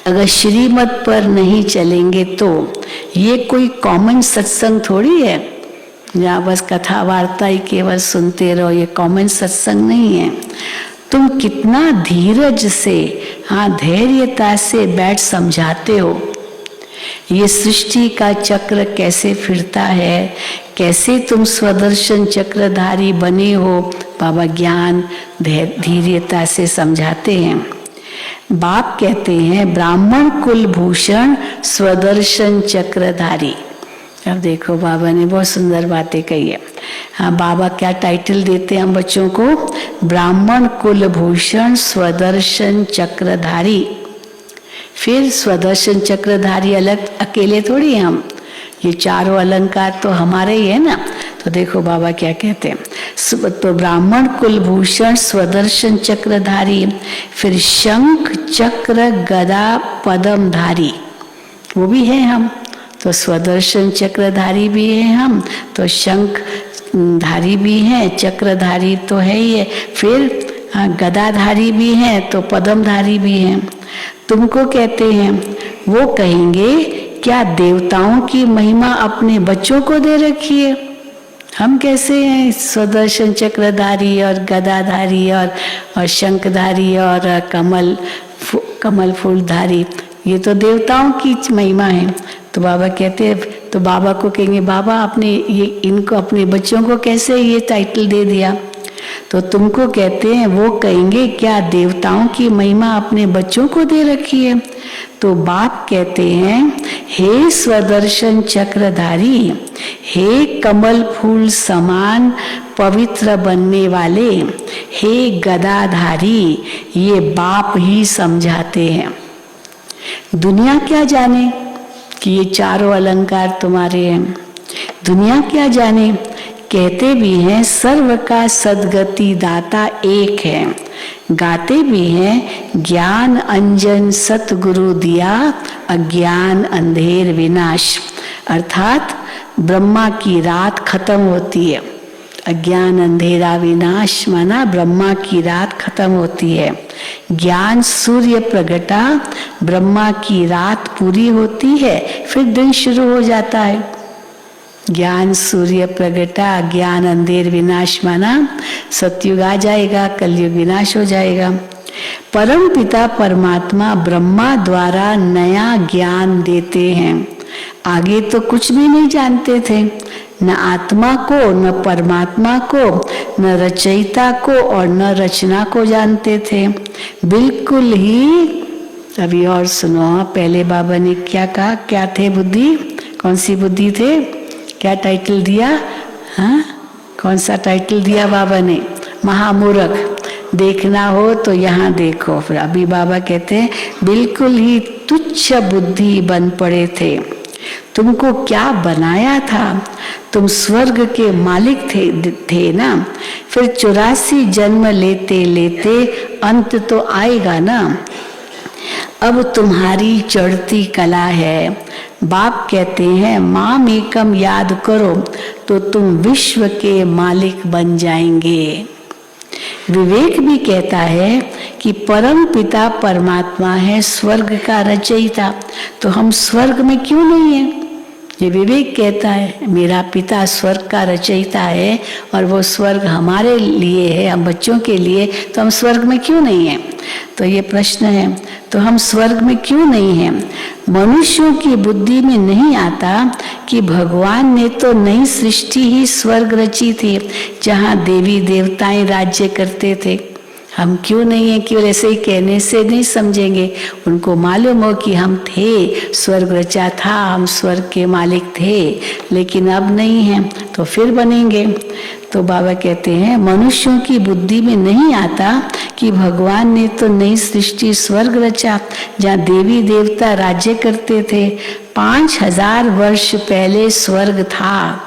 अगर श्रीमत पर नहीं चलेंगे तो, ये कोई कॉमन सत्संग थोड़ी है या बस कथा वार्ता ही केवल सुनते रहो, ये कॉमन सत्संग नहीं है। तुम कितना धीरज से, हाँ धैर्यता से बैठ समझाते हो, ये सृष्टि का चक्र कैसे फिरता है, कैसे तुम स्वदर्शन चक्रधारी बने हो, बाबा ज्ञान धैर्यता से समझाते हैं। बाप कहते हैं ब्राह्मण कुल भूषण स्वदर्शन चक्रधारी। अब देखो बाबा ने बहुत सुंदर बातें कही है। हाँ, बाबा क्या टाइटल देते हैं हम बच्चों को, ब्राह्मण कुल भूषण स्वदर्शन चक्रधारी। फिर स्वदर्शन चक्रधारी अलग अकेले थोड़ी हैं हम, ये चारों अलंकार तो हमारे ही है ना। तो देखो बाबा क्या कहते हैं, तो ब्राह्मण कुल भूषण स्वदर्शन चक्रधारी, फिर शंख चक्र गदा पद्मधारी, वो भी है हम। तो स्वदर्शन चक्रधारी भी है हम, तो शंख धारी भी है, चक्रधारी तो है ही है, फिर गदाधारी भी है, तो पद्मधारी भी है। तुमको कहते हैं, वो कहेंगे क्या देवताओं की महिमा अपने बच्चों को दे रखी है, हम कैसे हैं स्वदर्शन चक्रधारी और गदाधारी और शंखधारी और कमल फूलधारी, ये तो देवताओं की महिमा है। तो बाबा कहते हैं, तो बाबा को कहेंगे बाबा आपने ये इनको अपने बच्चों को कैसे ये टाइटल दे दिया। तो तुमको कहते हैं, वो कहेंगे क्या देवताओं की महिमा अपने बच्चों को दे रखी है। तो बाप कहते हैं, हे स्वदर्शन चक्रधारी, हे कमल फूल समान पवित्र बनने वाले, हे गदाधारी, ये बाप ही समझाते हैं। दुनिया क्या जाने कि ये चारों अलंकार तुम्हारे हैं, दुनिया क्या जाने कहते भी हैं सर्व का सद्गति दाता एक है, गाते भी हैं ज्ञान अंजन सतगुरु दिया, अज्ञान अंधेर विनाश। अर्थात ब्रह्मा की रात खत्म होती है, अज्ञान अंधेरा विनाश माना ब्रह्मा की रात खत्म होती है। ज्ञान सूर्य प्रगटा, ब्रह्मा की रात पूरी होती है, फिर दिन शुरू हो जाता है। ज्ञान सूर्य प्रगटा, ज्ञान अंधेर विनाश माना सतयुग आ जाएगा, कलयुग विनाश हो जाएगा। परम पिता परमात्मा ब्रह्मा द्वारा नया ज्ञान देते हैं। आगे तो कुछ भी नहीं जानते थे, न आत्मा को, न परमात्मा को, न रचयिता को और न रचना को जानते थे। बिल्कुल ही अभी और सुनो, पहले बाबा ने क्या कहा, क्या थे बुद्धि, कौन सी बुद्धि थे, क्या टाइटल दिया, हाँ कौन सा टाइटल दिया बाबा ने, महामूर्ख। देखना हो तो यहाँ देखो। फिर अभी बाबा कहते हैं बिल्कुल ही तुच्छ बुद्धि बन पड़े थे। तुमको क्या बनाया था, तुम स्वर्ग के मालिक थे ना। फिर 84 जन्म लेते लेते अंत तो आएगा ना। अब तुम्हारी चढ़ती कला है। बाप कहते हैं माम एकम याद करो तो तुम विश्व के मालिक बन जाएंगे। विवेक भी कहता है कि परम पिता परमात्मा है स्वर्ग का रचयिता, तो हम स्वर्ग में क्यों नहीं है। ये विवेक कहता है मेरा पिता स्वर्ग का रचयिता है और वो स्वर्ग हमारे लिए है, हम बच्चों के लिए, तो हम स्वर्ग में क्यों नहीं है। तो ये प्रश्न है, तो हम स्वर्ग में क्यों नहीं हैं। मनुष्यों की बुद्धि में नहीं आता कि भगवान ने तो नई सृष्टि ही स्वर्ग रची थी जहाँ देवी देवताएं राज्य करते थे। हम क्यों नहीं है, केवल ऐसे ही कहने से नहीं समझेंगे। उनको मालूम हो कि हम थे, स्वर्ग रचा था, हम स्वर्ग के मालिक थे, लेकिन अब नहीं हैं, तो फिर बनेंगे। तो बाबा कहते हैं मनुष्यों की बुद्धि में नहीं आता कि भगवान ने तो नई सृष्टि स्वर्ग रचा जहाँ देवी देवता राज्य करते थे। 5000 वर्ष पहले स्वर्ग था,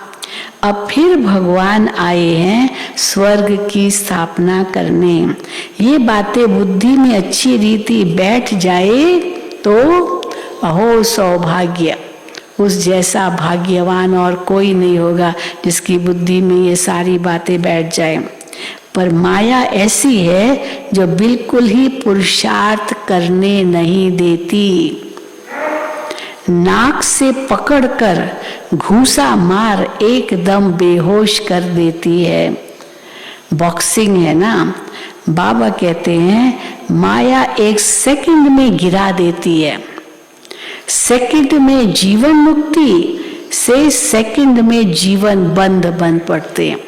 अब फिर भगवान आए हैं स्वर्ग की स्थापना करने। ये बातें बुद्धि में अच्छी रीति बैठ जाए तो अहो सौभाग्य, उस जैसा भाग्यवान और कोई नहीं होगा जिसकी बुद्धि में ये सारी बातें बैठ जाए। पर माया ऐसी है जो बिल्कुल ही पुरुषार्थ करने नहीं देती। नाक से पकड़कर घूसा मार एकदम बेहोश कर देती है। बॉक्सिंग है ना। बाबा कहते हैं माया एक सेकंड में गिरा देती है। सेकंड में जीवन मुक्ति से सेकंड में जीवन बंद बन पड़ते हैं।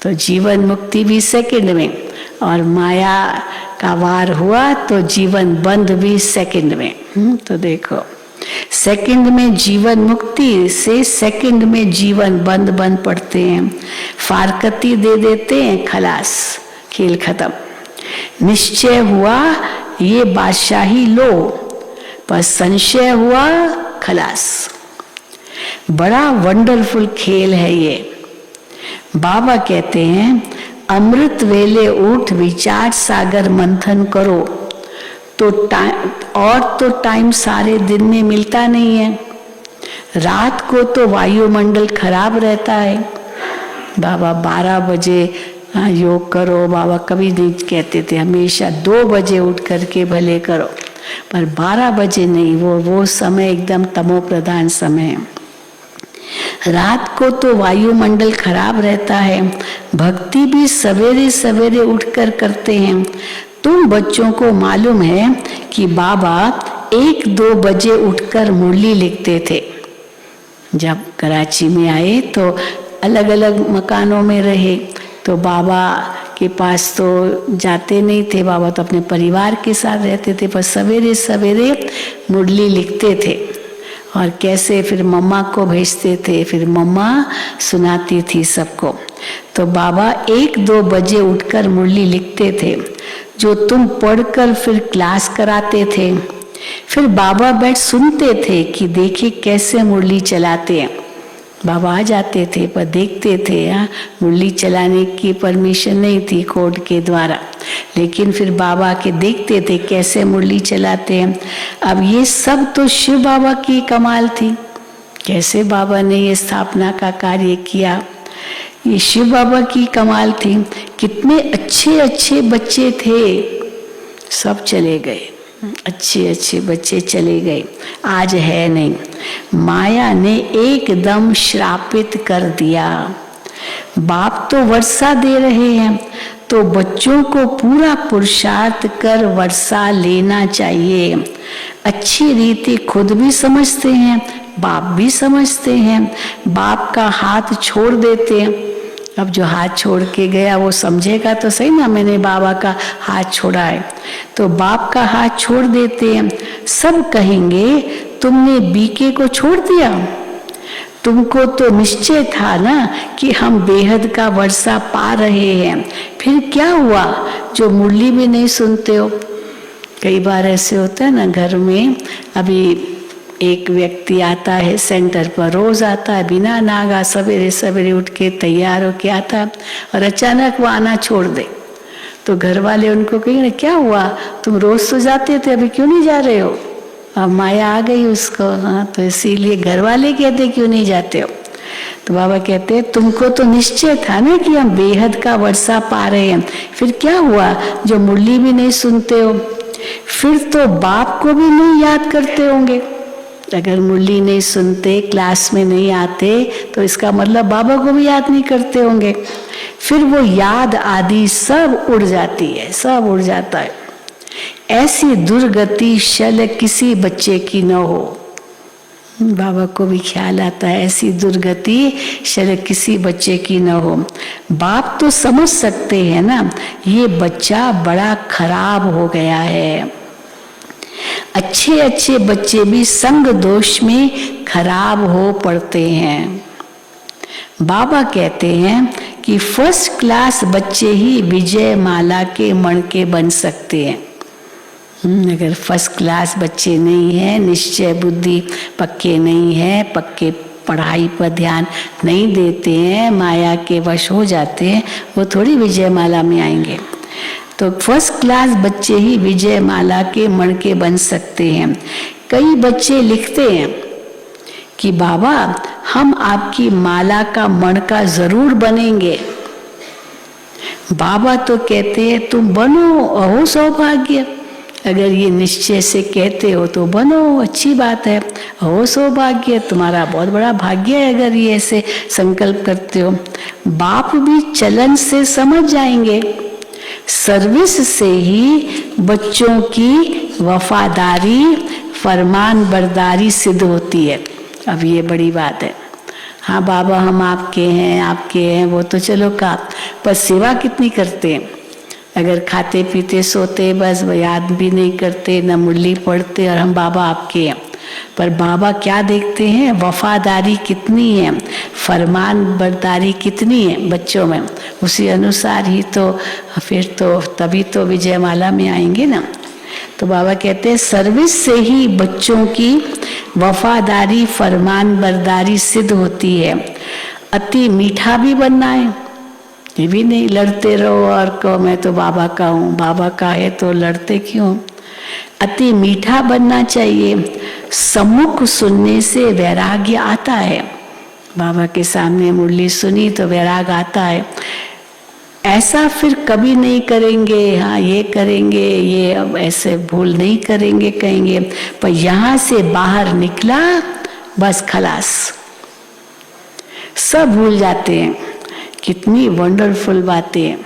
तो जीवन मुक्ति भी सेकंड में, और माया का वार हुआ तो जीवन बंद भी सेकंड में। तो देखो सेकंड में जीवन मुक्ति से सेकंड में जीवन बंद बन पड़ते हैं। फारकती दे देते हैं, खलास, खेल खत्म। निश्चय हुआ ये बादशाही लो, पर संशय हुआ खलास। बड़ा वंडरफुल खेल है ये। बाबा कहते हैं अमृत वेले उठ विचार सागर मंथन करो, तो टाइम सारे दिन में मिलता नहीं है। रात को तो वायुमंडल खराब रहता है। बाबा 12 बजे योग करो, बाबा कभी नहीं कहते थे, हमेशा 2 बजे उठ करके भले करो, पर 12 बजे नहीं, वो समय एकदम तमो प्रधान समय है। रात को तो वायुमंडल खराब रहता है। भक्ति भी सवेरे सवेरे उठकर करते हैं। तुम बच्चों को मालूम है कि बाबा 1-2 बजे उठकर मुरली लिखते थे। जब कराची में आए तो अलग अलग मकानों में रहे, तो बाबा के पास तो जाते नहीं थे। बाबा तो अपने परिवार के साथ रहते थे, पर सवेरे सवेरे मुरली लिखते थे और कैसे फिर मम्मा को भेजते थे, फिर मम्मा सुनाती थी सबको। तो बाबा 1-2 बजे उठकर मुरली लिखते थे, जो तुम पढ़कर फिर क्लास कराते थे। फिर बाबा बैठ सुनते थे कि देखिए कैसे मुरली चलाते हैं। बाबा आ जाते थे पर देखते थे। मुरली चलाने की परमिशन नहीं थी कोर्ट के द्वारा, लेकिन फिर बाबा के देखते थे कैसे मुरली चलाते हैं। अब ये सब तो शिव बाबा की कमाल थी, कैसे बाबा ने ये स्थापना का कार्य किया, ये शिव बाबा की कमाल थी। कितने अच्छे अच्छे बच्चे थे, सब चले गए, अच्छे अच्छे बच्चे चले गए, आज है नहीं। माया ने एकदम श्रापित कर दिया। बाप तो वर्षा दे रहे हैं, तो बच्चों को पूरा पुरुषार्थ कर वर्षा लेना चाहिए। अच्छी रीति खुद भी समझते हैं, बाप भी समझते हैं। बाप का हाथ छोड़ देते हैं। अब जो हाथ छोड़ के गया वो समझेगा तो सही ना, मैंने बाबा का हाथ छोड़ा है। तो बाप का हाथ छोड़ देते हैं। सब कहेंगे तुमने बीके को छोड़ दिया, तुमको तो निश्चय था ना कि हम बेहद का वर्षा पा रहे हैं, फिर क्या हुआ जो मुरली भी नहीं सुनते हो। कई बार ऐसे होता है ना घर में। अभी एक व्यक्ति आता है सेंटर पर, रोज आता है बिना नागा, सवेरे सवेरे उठ के तैयार होके आता है और अचानक वो आना छोड़ दे, तो घर वाले उनको कहेंगे क्या हुआ, तुम रोज तो जाते थे, अभी क्यों नहीं जा रहे हो। अब माया आ गई उसको, हाँ, तो इसीलिए घर वाले कहते क्यों नहीं जाते हो। तो बाबा कहते तुमको तो निश्चय था ना कि हम बेहद का वर्षा पा रहे हैं, फिर क्या हुआ जो मुरली भी नहीं सुनते हो। फिर तो बाप को भी नहीं याद करते होंगे। अगर मुरली नहीं सुनते, क्लास में नहीं आते, तो इसका मतलब बाबा को भी याद नहीं करते होंगे। फिर वो याद आदि सब उड़ जाती है, सब उड़ जाता है। ऐसी दुर्गति शल किसी बच्चे की न हो। बाबा को भी ख्याल आता है ऐसी दुर्गति शल किसी बच्चे की न हो। बाप तो समझ सकते हैं ना, ये बच्चा बड़ा खराब हो गया है। अच्छे अच्छे बच्चे भी संग दोष में खराब हो पड़ते हैं। बाबा कहते हैं कि फर्स्ट क्लास बच्चे ही विजय माला के मणके बन सकते हैं। अगर फर्स्ट क्लास बच्चे नहीं है, निश्चय बुद्धि पक्के नहीं है, पक्के पढ़ाई पर ध्यान नहीं देते हैं, माया के वश हो जाते हैं, वो थोड़ी विजय माला में आएंगे। तो फर्स्ट क्लास बच्चे ही विजय माला के मणके बन सकते हैं। कई बच्चे लिखते हैं कि बाबा हम आपकी माला का मणका जरूर बनेंगे। बाबा तो कहते हैं तुम बनो, अहो सौभाग्य। अगर ये निश्चय से कहते हो तो बनो, अच्छी बात है, अहो सौभाग्य, तुम्हारा बहुत बड़ा भाग्य है अगर ये ऐसे संकल्प करते हो। बाप भी चलन से समझ जाएंगे। सर्विस से ही बच्चों की वफादारी, फरमान बरदारी सिद्ध होती है। अब ये बड़ी बात है। हाँ बाबा हम आपके हैं, वो तो चलो का, पर सेवा कितनी करते हैं। अगर खाते पीते सोते बस याद भी नहीं करते, न मुरली पढ़ते, और हम बाबा आपके हैं। पर बाबा क्या देखते हैं, वफादारी कितनी है, फरमान बरदारी कितनी है बच्चों में। उसी अनुसार ही तो फिर तो तभी तो विजय माला में आएंगे ना। तो बाबा कहते हैं सर्विस से ही बच्चों की वफादारी, फरमान बरदारी सिद्ध होती है। अति मीठा भी बनना है, ये भी नहीं लड़ते रहो और कहो मैं तो बाबा का हूँ, बाबा का है तो लड़ते क्यों। अति मीठा बनना चाहिए। सम्मुख सुनने से वैराग्य आता है। बाबा के सामने मुरली सुनी तो वैराग आता है। ऐसा फिर कभी नहीं करेंगे, हाँ ये करेंगे, ये अब ऐसे भूल नहीं करेंगे कहेंगे, पर यहाँ से बाहर निकला बस खलास, सब भूल जाते हैं। कितनी वंडरफुल बातें,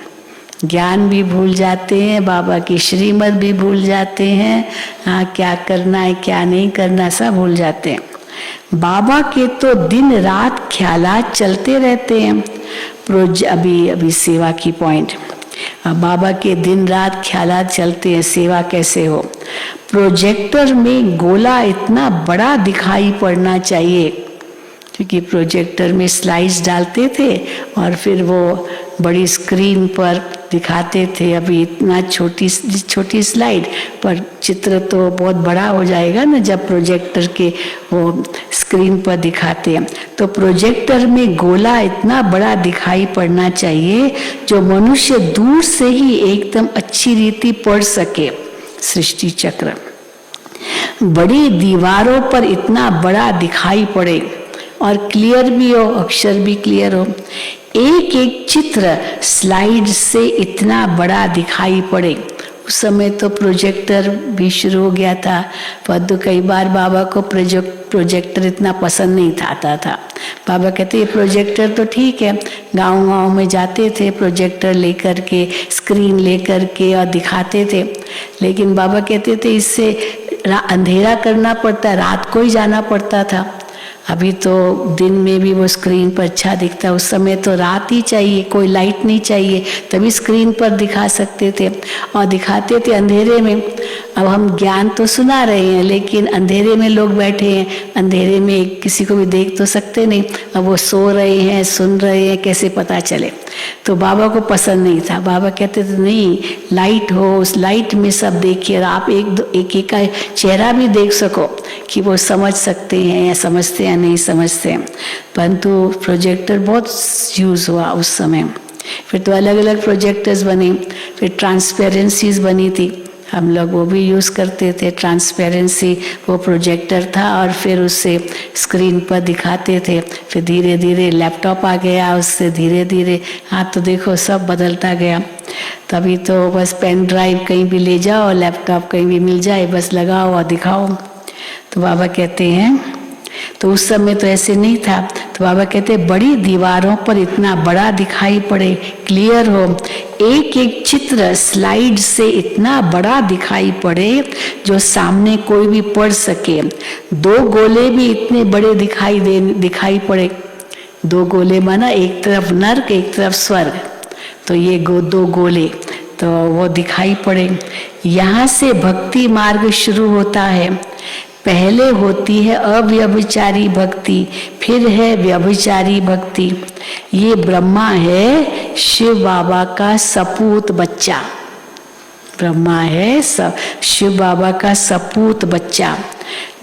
ज्ञान भी भूल जाते हैं, बाबा की श्रीमत भी भूल जाते हैं, हाँ क्या करना है क्या नहीं करना सब भूल जाते हैं। बाबा के तो दिन रात ख्यालात चलते रहते हैं। अभी सेवा की पॉइंट, बाबा के दिन रात ख्यालात चलते हैं, सेवा कैसे हो। प्रोजेक्टर में गोला इतना बड़ा दिखाई पड़ना चाहिए, क्योंकि प्रोजेक्टर में स्लाइड्स डालते थे और फिर वो बड़ी स्क्रीन पर दिखाते थे। अभी इतना छोटी छोटी स्लाइड पर चित्र तो बहुत बड़ा हो जाएगा ना जब प्रोजेक्टर के वो स्क्रीन पर दिखाते हैं। तो प्रोजेक्टर में गोला इतना बड़ा दिखाई पड़ना चाहिए जो मनुष्य दूर से ही एकदम अच्छी रीति पढ़ सके। सृष्टि चक्र बड़ी दीवारों पर इतना बड़ा दिखाई पड़े और क्लियर भी हो, अक्षर भी क्लियर हो। एक एक चित्र स्लाइड से इतना बड़ा दिखाई पड़े। उस समय तो प्रोजेक्टर भी शुरू हो गया था, परंतु कई बार बाबा को प्रोजेक्टर इतना पसंद नहीं आता था। बाबा कहते ये प्रोजेक्टर तो ठीक है, गांव-गांव में जाते थे प्रोजेक्टर लेकर के, स्क्रीन लेकर के और दिखाते थे, लेकिन बाबा कहते थे इससे अंधेरा करना पड़ता, रात को ही जाना पड़ता था। अभी तो दिन में भी वो स्क्रीन पर अच्छा दिखता है, उस समय तो रात ही चाहिए, कोई लाइट नहीं चाहिए, तभी स्क्रीन पर दिखा सकते थे और दिखाते थे अंधेरे में। अब हम ज्ञान तो सुना रहे हैं, लेकिन अंधेरे में लोग बैठे हैं, अंधेरे में किसी को भी देख तो सकते नहीं। अब वो सो रहे हैं, सुन रहे हैं, कैसे पता चले? तो बाबा को पसंद नहीं था। बाबा कहते थे नहीं, लाइट हो, उस लाइट में सब देखिए, आप एक का चेहरा भी देख सको कि वो समझ सकते हैं या समझते हैं नहीं समझते हैं। परंतु प्रोजेक्टर बहुत यूज हुआ उस समय। फिर तो अलग अलग प्रोजेक्टर्स बने, फिर ट्रांसपेरेंसीज बनी थी, हम लोग वो भी यूज़ करते थे। ट्रांसपेरेंसी वो प्रोजेक्टर था और फिर उससे स्क्रीन पर दिखाते थे। फिर धीरे धीरे लैपटॉप आ गया, उससे धीरे धीरे हाँ तो देखो सब बदलता गया। तभी तो बस पेन ड्राइव कहीं भी ले जाओ और लैपटॉप कहीं भी मिल जाए, बस लगाओ और दिखाओ। तो बाबा कहते हैं, तो उस समय तो ऐसे नहीं था। तो बाबा कहते हैं बड़ी दीवारों पर इतना बड़ा दिखाई पड़े, क्लियर हो, एक एक चित्र स्लाइड से इतना बड़ा दिखाई पड़े जो सामने कोई भी पढ़ सके। दो गोले भी इतने बड़े दिखाई पड़े। दो गोले माना एक तरफ नर्क एक तरफ स्वर्ग, तो ये दो गोले तो वो दिखाई पड़े। यहाँ से भक्ति मार्ग शुरू होता है। पहले होती है अव्यभिचारी भक्ति, फिर है व्यभिचारी भक्ति। ये ब्रह्मा है शिव बाबा का सपूत बच्चा। ब्रह्मा है शिव बाबा का सपूत बच्चा।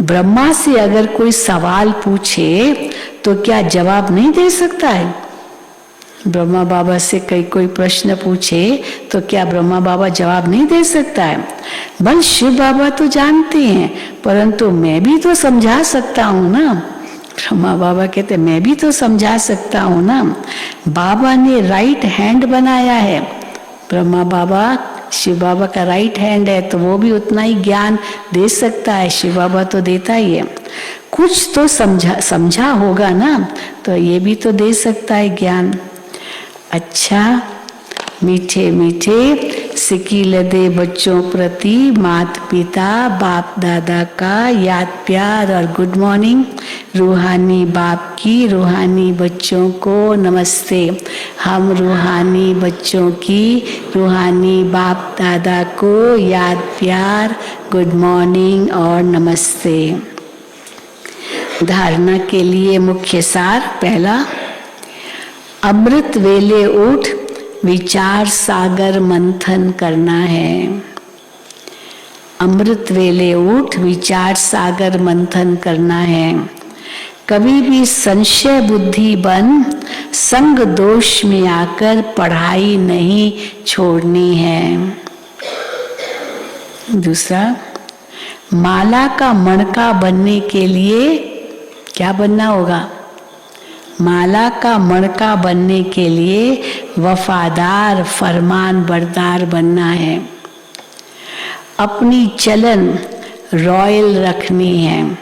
ब्रह्मा से अगर कोई सवाल पूछे तो क्या जवाब नहीं दे सकता है? ब्रह्मा बाबा से कोई प्रश्न पूछे तो क्या ब्रह्मा बाबा जवाब नहीं दे सकता है? बस शिव बाबा तो जानते हैं, परंतु मैं भी तो समझा सकता हूँ ना। ब्रह्मा बाबा कहते मैं भी तो समझा सकता हूँ ना। बाबा ने राइट हैंड बनाया है। ब्रह्मा बाबा शिव बाबा का राइट हैंड है, तो वो भी उतना ही ज्ञान दे सकता है। शिव बाबा तो देता ही है, कुछ तो समझा होगा ना, तो ये भी तो दे सकता है ज्ञान। अच्छा, मीठे मीठे सिकील दे बच्चों प्रति माता पिता बाप दादा का याद प्यार और गुड मॉर्निंग। रूहानी बाप की रूहानी बच्चों को नमस्ते। हम रूहानी बच्चों की रूहानी बाप दादा को याद प्यार, गुड मॉर्निंग और नमस्ते। धारणा के लिए मुख्य सार पहला, अमृत वेले उठ विचार सागर मंथन करना है। अमृत वेले उठ विचार सागर मंथन करना है। कभी भी संशय बुद्धि बन संग दोष में आकर पढ़ाई नहीं छोड़नी है। दूसरा, माला का मणका बनने के लिए क्या बनना होगा? माला का मणका बनने के लिए वफादार फरमान बरदार बनना है। अपनी चलन रॉयल रखनी है।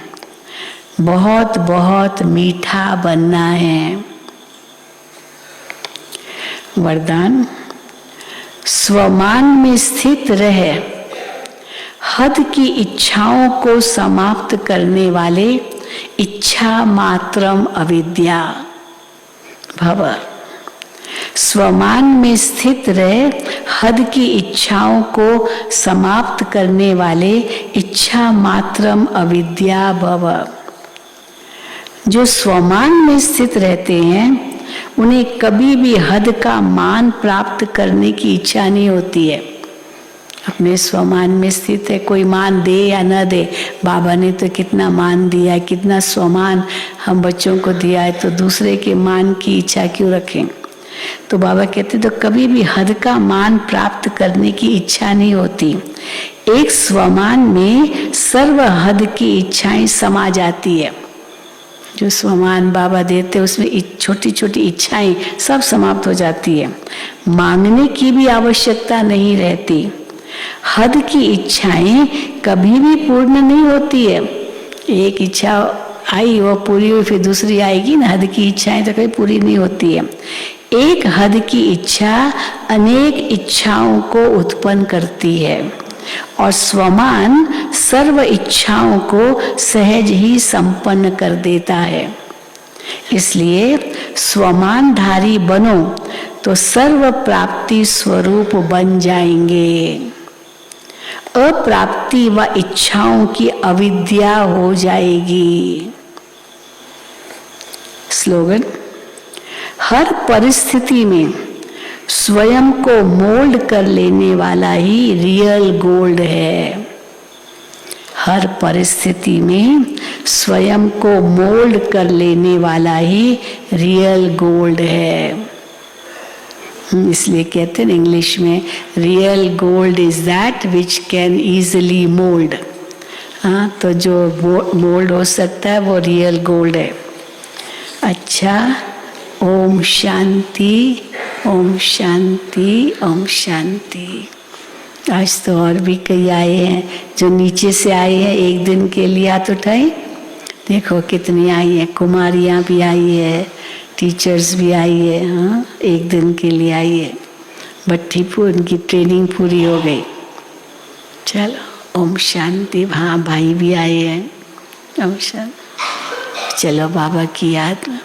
बहुत बहुत मीठा बनना है। वरदान, स्वमान में स्थित रहे हद की इच्छाओं को समाप्त करने वाले इच्छा मात्रम अविद्या भव। स्वमान में स्थित रहे हद की इच्छाओं को समाप्त करने वाले इच्छा मात्रम अविद्या भव। जो स्वमान में स्थित रहते हैं उन्हें कभी भी हद का मान प्राप्त करने की इच्छा नहीं होती है। अपने स्वमान में स्थित है। कोई मान दे या न दे, बाबा ने तो कितना मान दिया है, कितना स्वमान हम बच्चों को दिया है, तो दूसरे के मान की इच्छा क्यों रखें। तो बाबा कहते तो कभी भी हद का मान प्राप्त करने की इच्छा नहीं होती। एक स्वमान में सर्व हद की इच्छाएं समा जाती है। जो स्वमान बाबा देते उसमें छोटी छोटी इच्छाएं सब समाप्त हो जाती है। मांगने की भी आवश्यकता नहीं रहती। हद की इच्छाएं कभी भी पूर्ण नहीं होती है। एक इच्छा आई वो पूरी हुई, फिर दूसरी आएगी ना। हद की इच्छाएं तो कभी पूरी नहीं होती है। एक हद की इच्छा अनेक इच्छाओं को उत्पन्न करती है और स्वमान सर्व इच्छाओं को सहज ही संपन्न कर देता है। इसलिए स्वमानधारी बनो तो सर्व प्राप्ति स्वरूप बन जाएंगे। अप्राप्ति व इच्छाओं की अविद्या हो जाएगी। स्लोगन, हर परिस्थिति में स्वयं को मोल्ड कर लेने वाला ही रियल गोल्ड है। हर परिस्थिति में स्वयं को मोल्ड कर लेने वाला ही रियल गोल्ड है। इसलिए कहते हैं इंग्लिश में, real gold is that which can easily mould. हाँ, तो जो मोल्ड हो सकता है वो रियल गोल्ड है। अच्छा, ओम शांति, ओम शांति, ओम शांति। आज तो और भी कई आए हैं जो नीचे से आए हैं। एक दिन के लिए हाथ उठाए, देखो कितनी आई है। कुमारियाँ भी आई है, टीचर्स भी आई है। हाँ, एक दिन के लिए आई है। भट्टीपुर उनकी ट्रेनिंग पूरी हो गई। चलो ओम शांति। हाँ, भाई भी आए हैं। ओम शांति। चलो बाबा की याद में।